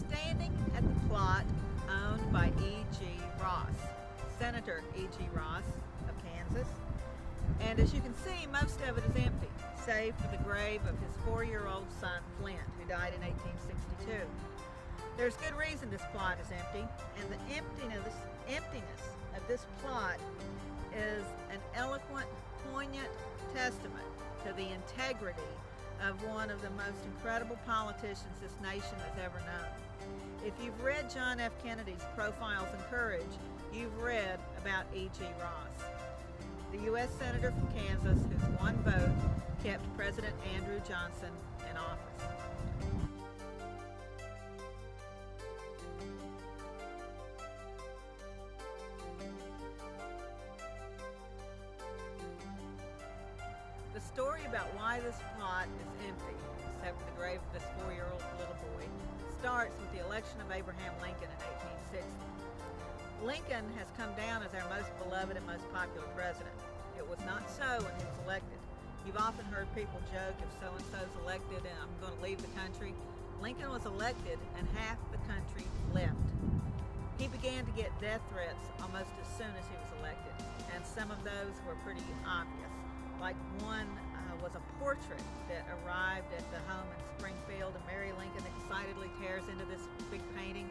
standing at the plot owned by E.G. Ross, Senator E.G. Ross of Kansas. And as you can see, most of it is empty, save for the grave of his 4-year-old son, Flint, who died in 1862. There's good reason this plot is empty, and the emptiness of this plot is an eloquent, poignant testament to the integrity of one of the most incredible politicians this nation has ever known. If you've read John F. Kennedy's Profiles in Courage, you've read about E.G. Ross, the U.S. Senator from Kansas whose one vote kept President Andrew Johnson in office. The story about why this plot is empty, except for the grave of this 4-year-old little boy, starts with the election of Abraham Lincoln in 1860. Lincoln has come down as our most beloved and most popular president. It was not so when he was elected. You've often heard people joke, if so-and-so's elected and I'm going to leave the country. Lincoln was elected and half the country left. He began to get death threats almost as soon as he was elected, and some of those were pretty obvious. Like one was a portrait that arrived at the home in Springfield, and Mary Lincoln excitedly tears into this big painting,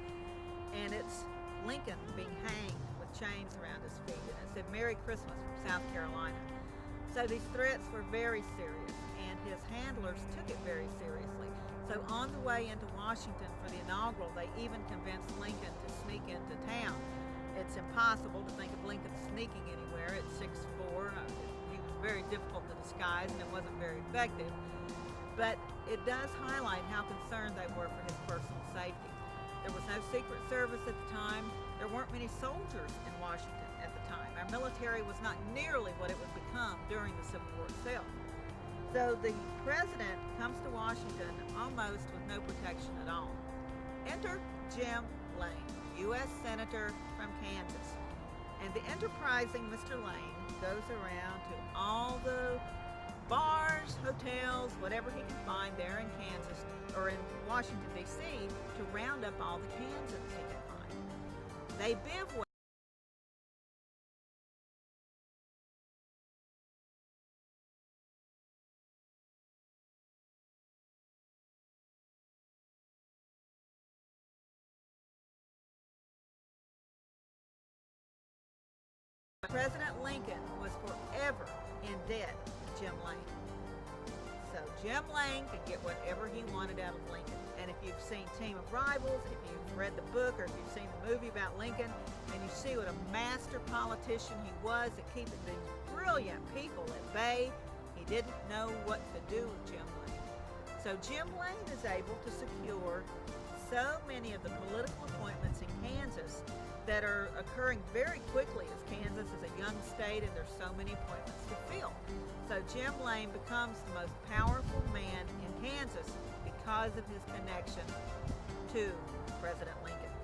and it's Lincoln being hanged with chains around his feet, and it said Merry Christmas from South Carolina. So these threats were very serious, and his handlers took it very seriously. So on the way into Washington for the inaugural, they even convinced Lincoln to sneak into town. It's impossible to think of Lincoln sneaking anywhere at 6'4". He was very difficult to disguise, and it wasn't very effective. But it does highlight how concerned they were for his personal safety. There was no Secret Service at the time. There weren't many soldiers in Washington at the time. Our military was not nearly what it would become during the Civil War itself. So the president comes to Washington almost with no protection at all. Enter Jim Lane, U.S. Senator from Kansas. And the enterprising Mr. Lane goes around to all the bars, hotels, whatever he can find there in Kansas or in Washington, D.C. to round up all the Kansans he can find. They bivouac. President Lincoln was forever in debt to Jim Lane. So Jim Lane could get whatever he wanted out of Lincoln. And if you've seen Team of Rivals, if you've read the book, or if you've seen the movie about Lincoln, and you see what a master politician he was at keeping these brilliant people at bay, he didn't know what to do with Jim Lane. So Jim Lane is able to secure so many of the political appointments in Kansas that are occurring very quickly, as Kansas is a young state and there's so many appointments to fill. So Jim Lane becomes the most powerful man in Kansas because of his connection to President Lincoln.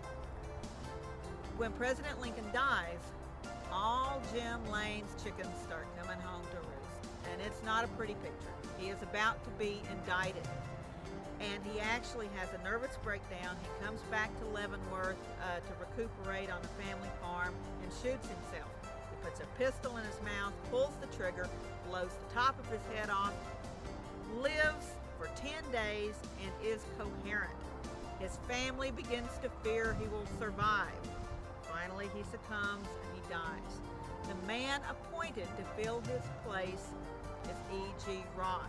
When President Lincoln dies, all Jim Lane's chickens start coming home to roost. And it's not a pretty picture. He is about to be indicted. And he actually has a nervous breakdown. He comes back to Leavenworth to recuperate on the family farm and shoots himself. He puts a pistol in his mouth, pulls the trigger, blows the top of his head off, lives for 10 days, and is coherent. His family begins to fear he will survive. Finally, he succumbs and he dies. The man appointed to fill his place is E.G. Ross.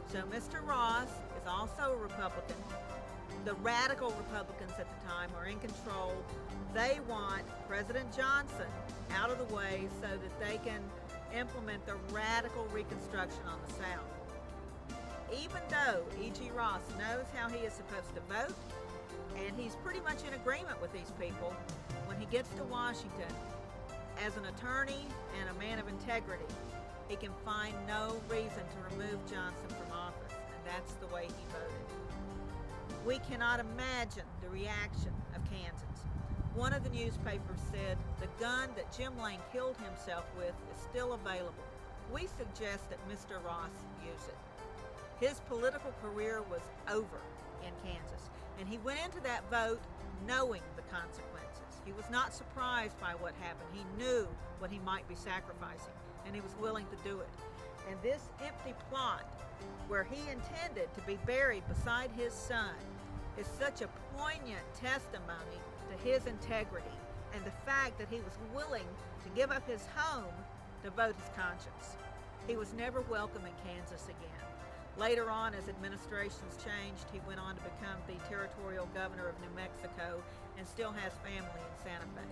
So Mr. Ross is also a Republican. The radical Republicans at the time are in control. They want President Johnson out of the way so that they can implement the radical Reconstruction on the South. Even though E.G. Ross knows how he is supposed to vote, and he's pretty much in agreement with these people, when he gets to Washington, as an attorney and a man of integrity, he can find no reason to remove Johnson from office, and that's the way he voted. We cannot imagine the reaction of Kansans. One of the newspapers said, the gun that Jim Lane killed himself with is still available. We suggest that Mr. Ross use it. His political career was over. in Kansas. And he went into that vote knowing the consequences. He was not surprised by what happened. He knew what he might be sacrificing, and he was willing to do it. And this empty plot, where he intended to be buried beside his son, is such a poignant testimony to his integrity and the fact that he was willing to give up his home to vote his conscience. He was never welcome in Kansas again. Later on, as administrations changed, he went on to become the territorial governor of New Mexico and still has family in Santa Fe.